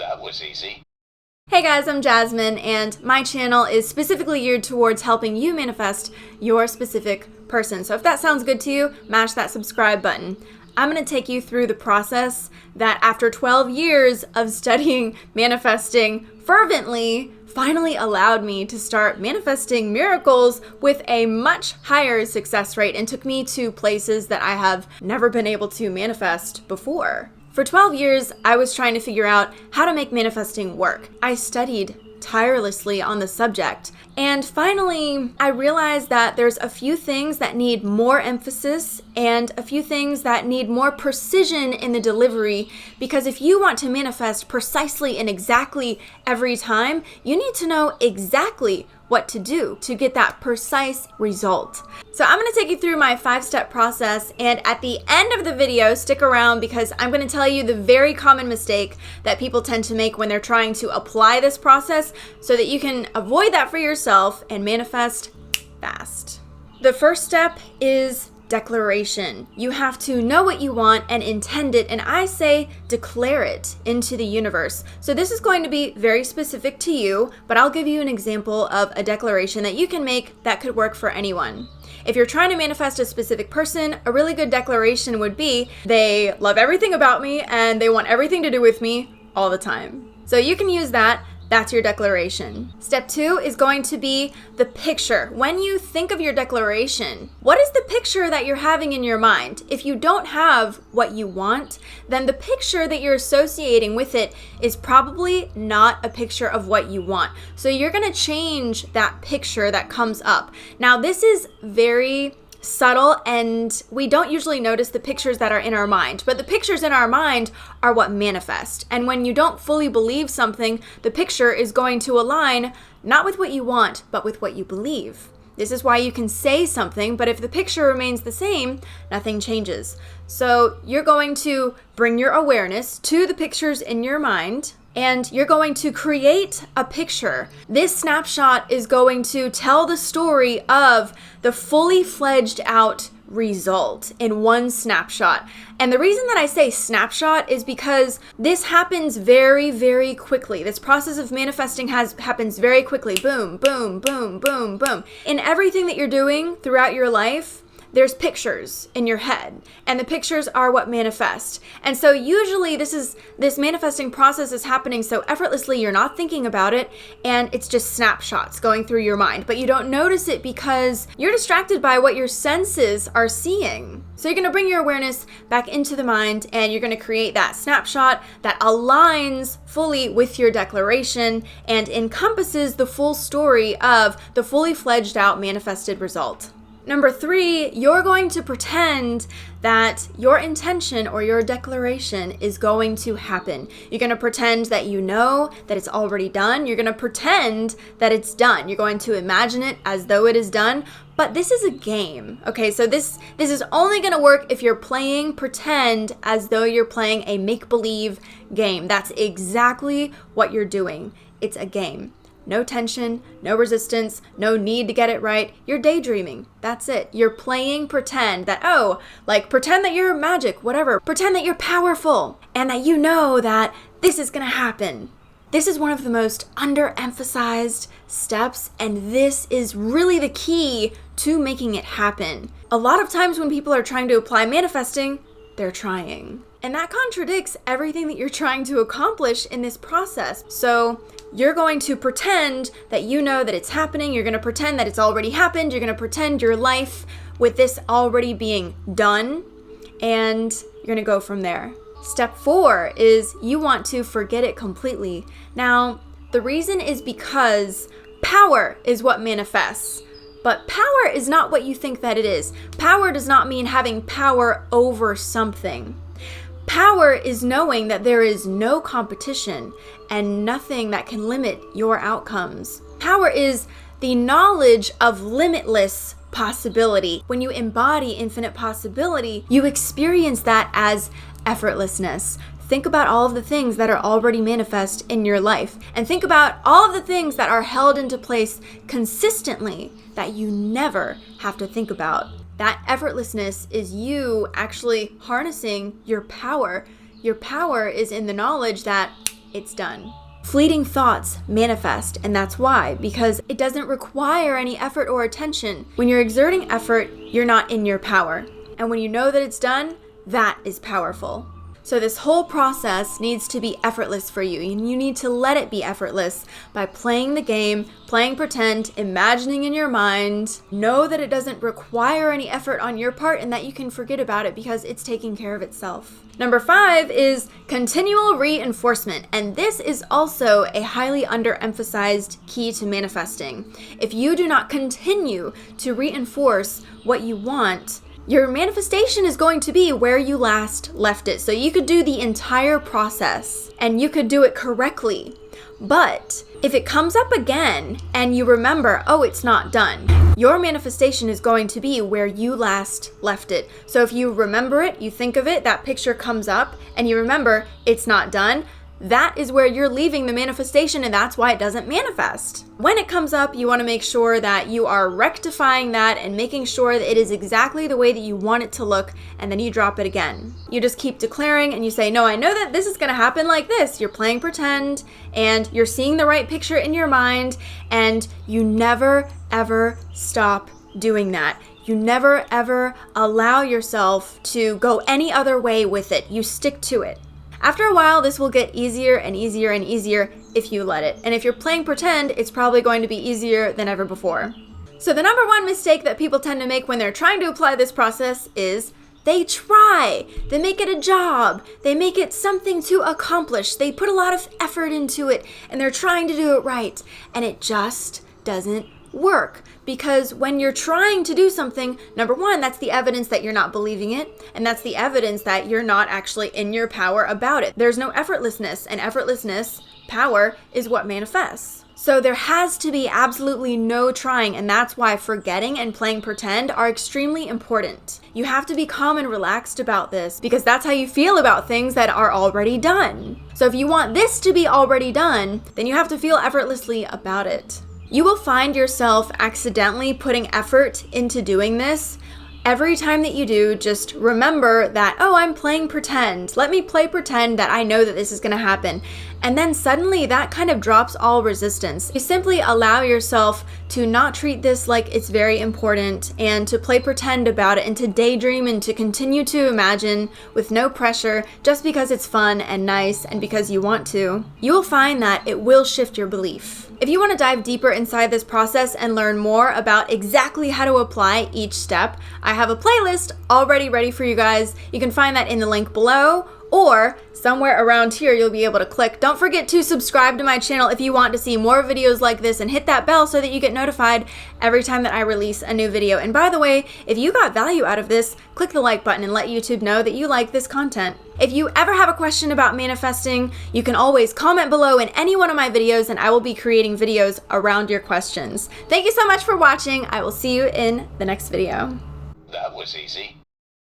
That was easy. Hey guys, I'm Jasmine, and my channel is specifically geared towards helping you manifest your specific person. So if that sounds good to you, mash that subscribe button. I'm going to take you through the process that after 12 years of studying manifesting fervently, finally allowed me to start manifesting miracles with a much higher success rate and took me to places that I have never been able to manifest before. For 12 years, I was trying to figure out how to make manifesting work. I studied tirelessly on the subject. And finally, I realized that there's a few things that need more emphasis and a few things that need more precision in the delivery, because if you want to manifest precisely and exactly every time, you need to know exactly what to do to get that precise result. So I'm gonna take you through my 5-step process, and at the end of the video, stick around because I'm gonna tell you the very common mistake that people tend to make when they're trying to apply this process so that you can avoid that for yourself and manifest fast. The first step is declaration. You have to know what you want and intend it, and I say declare it into the universe. So this is going to be very specific to you, but I'll give you an example of a declaration that you can make that could work for anyone. If you're trying to manifest a specific person, a really good declaration would be, they love everything about me and they want everything to do with me all the time. So you can use that. That's your declaration. Step 2 is going to be the picture. When you think of your declaration, what is the picture that you're having in your mind? If you don't have what you want, then the picture that you're associating with it is probably not a picture of what you want. So you're gonna change that picture that comes up. Now, this is very subtle, and we don't usually notice the pictures that are in our mind, but the pictures in our mind are what manifest. And when you don't fully believe something, the picture is going to align not with what you want, but with what you believe. This is why you can say something, but if the picture remains the same, nothing changes. So you're going to bring your awareness to the pictures in your mind, and you're going to create a picture. This snapshot is going to tell the story of the fully fledged out result in one snapshot. And the reason that I say snapshot is because this happens very, very quickly. This process of manifesting happens very quickly. Boom, boom, boom, boom, boom. In everything that you're doing throughout your life, there's pictures in your head, and the pictures are what manifest. And so usually this manifesting process is happening so effortlessly, you're not thinking about it, and it's just snapshots going through your mind, but you don't notice it because you're distracted by what your senses are seeing. So you're gonna bring your awareness back into the mind, and you're gonna create that snapshot that aligns fully with your declaration and encompasses the full story of the fully fledged out manifested result. Number 3, you're going to pretend that your intention or your declaration is going to happen. You're going to pretend that you know that it's already done. You're going to pretend that it's done. You're going to imagine it as though it is done. But this is a game, okay? So this is only going to work if you're playing pretend as though you're playing a make-believe game. That's exactly what you're doing. It's a game. No tension, no resistance, no need to get it right. You're daydreaming. That's it. You're playing pretend that, pretend that you're magic, whatever. Pretend that you're powerful and that you know that this is gonna happen. This is one of the most underemphasized steps, and this is really the key to making it happen. A lot of times when people are trying to apply manifesting, they're trying. And that contradicts everything that you're trying to accomplish in this process. So you're going to pretend that you know that it's happening. You're going to pretend that it's already happened. You're going to pretend your life with this already being done, and you're going to go from there. Step 4 is you want to forget it completely. Now, the reason is because power is what manifests. But power is not what you think that it is. Power does not mean having power over something. Power is knowing that there is no competition and nothing that can limit your outcomes. Power is the knowledge of limitless possibility. When you embody infinite possibility, you experience that as effortlessness. Think about all of the things that are already manifest in your life, and think about all of the things that are held into place consistently that you never have to think about. That effortlessness is you actually harnessing your power. Your power is in the knowledge that it's done. Fleeting thoughts manifest, and that's why, because it doesn't require any effort or attention. When you're exerting effort, you're not in your power. And when you know that it's done, that is powerful. So this whole process needs to be effortless for you, and you need to let it be effortless by playing the game, playing pretend, imagining in your mind. Know that it doesn't require any effort on your part and that you can forget about it because it's taking care of itself. Number 5 is continual reinforcement, and this is also a highly underemphasized key to manifesting. If you do not continue to reinforce what you want, your manifestation is going to be where you last left it. So you could do the entire process and you could do it correctly. But if it comes up again and you remember, oh, it's not done, your manifestation is going to be where you last left it. So if you remember it, you think of it, that picture comes up and you remember it's not done, that is where you're leaving the manifestation, and that's why it doesn't manifest. When it comes up, you want to make sure that you are rectifying that and making sure that it is exactly the way that you want it to look, and then you drop it again. You just keep declaring and you say, no, I know that this is going to happen like this. You're playing pretend and you're seeing the right picture in your mind, and you never, ever stop doing that. You never, ever allow yourself to go any other way with it. You stick to it. After a while, this will get easier and easier and easier if you let it. And if you're playing pretend, it's probably going to be easier than ever before. So the number one mistake that people tend to make when they're trying to apply this process is they try. They make it a job. They make it something to accomplish. They put a lot of effort into it and they're trying to do it right. And it just doesn't work, because when you're trying to do something, number one, that's the evidence that you're not believing it, and that's the evidence that you're not actually in your power about it. There's no effortlessness, and effortlessness, power, is what manifests. So there has to be absolutely no trying, and that's why forgetting and playing pretend are extremely important. You have to be calm and relaxed about this, because that's how you feel about things that are already done. So if you want this to be already done, then you have to feel effortlessly about it. You will find yourself accidentally putting effort into doing this. Every time that you do, just remember that, oh, I'm playing pretend. Let me play pretend that I know that this is going to happen. And then suddenly that kind of drops all resistance. You simply allow yourself to not treat this like it's very important and to play pretend about it and to daydream and to continue to imagine with no pressure just because it's fun and nice and because you want to. You will find that it will shift your belief. If you want to dive deeper inside this process and learn more about exactly how to apply each step, I have a playlist already ready for you guys. You can find that in the link below, or somewhere around here you'll be able to click. Don't forget to subscribe to my channel if you want to see more videos like this, and hit that bell so that you get notified every time that I release a new video. And by the way, if you got value out of this, click the like button and let YouTube know that you like this content. If you ever have a question about manifesting, you can always comment below in any one of my videos and I will be creating videos around your questions. Thank you so much for watching. I will see you in the next video. That was easy.